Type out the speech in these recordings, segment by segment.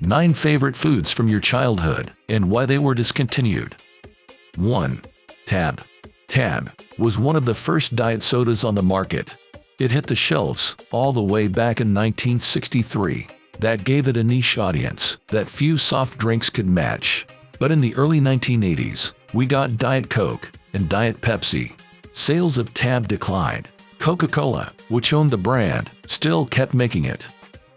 9 favorite foods from your childhood and why they were discontinued. 1. Tab. Tab was one of the first diet sodas on the market. It hit the shelves all the way back in 1963. That gave it a niche audience that few soft drinks could match. But in the early 1980s, we got Diet Coke and Diet Pepsi. Sales of Tab declined. Coca-Cola, which owned the brand, still kept making it.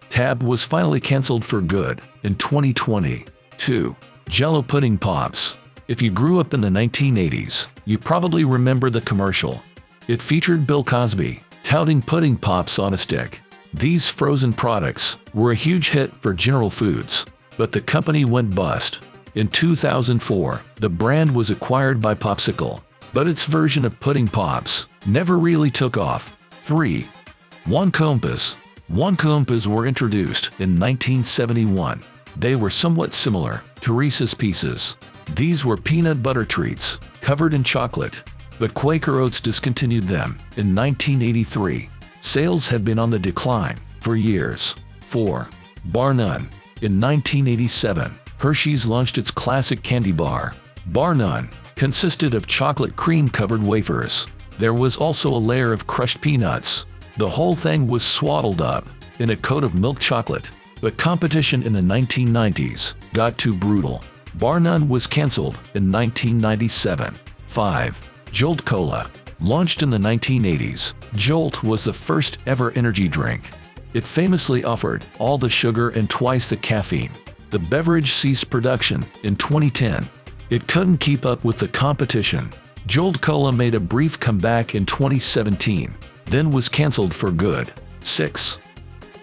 Tab was finally canceled for good in 2020. 2. Jello Pudding Pops. If you grew up in the 1980s, you probably remember the commercial. It featured Bill Cosby touting pudding pops on a stick. These frozen products were a huge hit for General Foods, but the company went bust. In 2004, the brand was acquired by Popsicle, but its version of pudding pops never really took off. 3. Compas. Compas were introduced in 1971. They were somewhat similar to Reese's Pieces. These were peanut butter treats covered in chocolate, but Quaker Oats discontinued them in 1983. Sales had been on the decline for years. 4. Barnun. In 1987, Hershey's launched its classic candy bar. Barnun consisted of chocolate cream-covered wafers. There was also a layer of crushed peanuts. The whole thing was swaddled up in a coat of milk chocolate, but competition in the 1990s got too brutal. Barnun was canceled in 1997. 5. Jolt Cola. Launched in the 1980s, Jolt was the first ever energy drink. It famously offered all the sugar and twice the caffeine. The beverage ceased production in 2010. It couldn't keep up with the competition. Jolt Cola made a brief comeback in 2017, then was canceled for good. 6.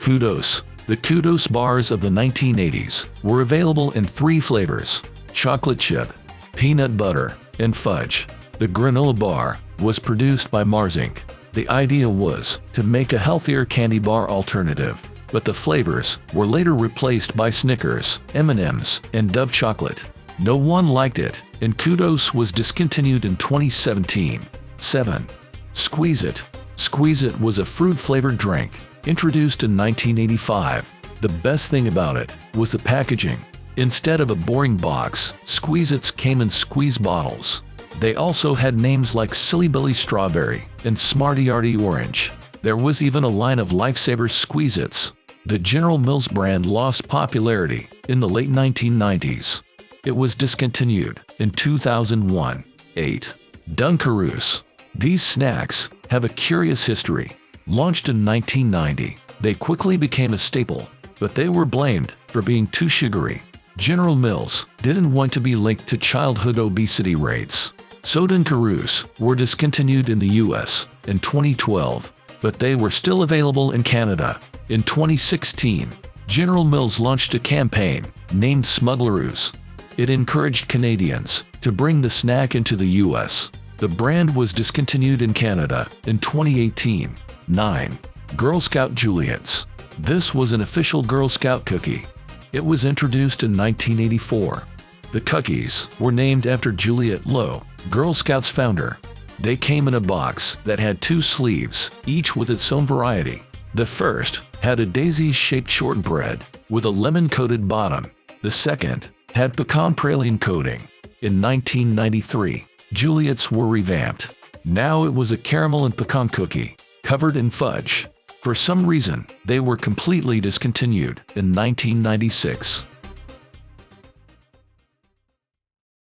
Kudos. The Kudos bars of the 1980s were available in 3 flavors: chocolate chip, peanut butter, and fudge. The granola bar was produced by Mars Inc. The idea was to make a healthier candy bar alternative, but the flavors were later replaced by Snickers, M&Ms, and Dove chocolate. No one liked it, and Kudos was discontinued in 2017. 7. Squeeze It. Squeeze It was a fruit-flavored drink introduced in 1985. The best thing about it was the packaging. Instead of a boring box, Squeeze-Its came in squeeze bottles. They also had names like Silly Billy Strawberry and Smarty-Arty Orange. There was even a line of Lifesavers Squeeze-Its. The General Mills brand lost popularity in the late 1990s. It was discontinued in 2001. 8. Dunkaroos. These snacks have a curious history. Launched in 1990, they quickly became a staple, but they were blamed for being too sugary. General Mills didn't want to be linked to childhood obesity rates, so Dunkaroos were discontinued in the US in 2012, but they were still available in Canada. In 2016, General Mills launched a campaign named Smuggleroos. It encouraged Canadians to bring the snack into the US. The brand was discontinued in Canada in 2018. 9. Girl Scout Juliets. This was an official Girl Scout cookie. It was introduced in 1984. The cookies were named after Juliet Low, Girl Scouts founder. They came in a box that had 2 sleeves, each with its own variety. The first had a daisy-shaped shortbread with a lemon-coated bottom. The second had pecan praline coating. In 1993, Juliets were revamped. Now it was a caramel and pecan cookie, covered in fudge. For some reason, they were completely discontinued in 1996.